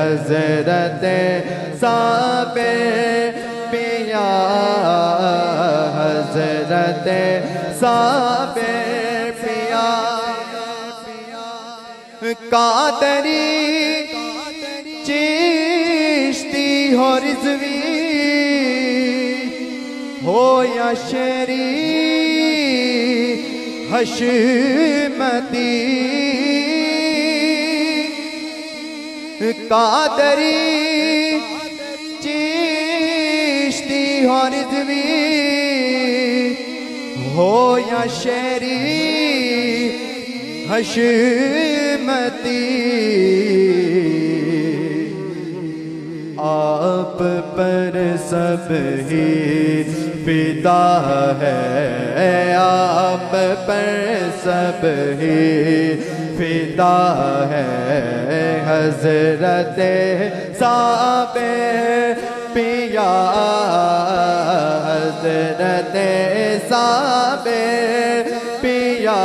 حضرت صابر پیا حضرت صابر پیا قادری چشتی ہو رضوی ہو یا شریف حشمتی قادری چشتی ہو رضوی ہو یا شریف حشمتی آپ پر سب ہی فدا ہے آپ پر سب ہی فدا ہے حضرت صابر پیا حضرت صابر پیا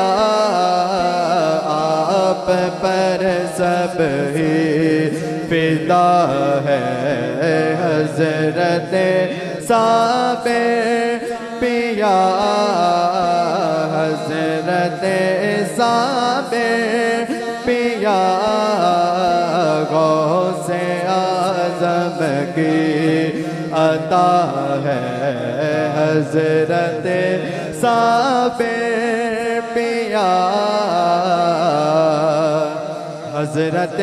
آپ پر سب ہی فدا ہے حضرت صابر پیا حضرت صابر پیا غوث اعظم کی عطا ہے حضرت صابر پیا حضرت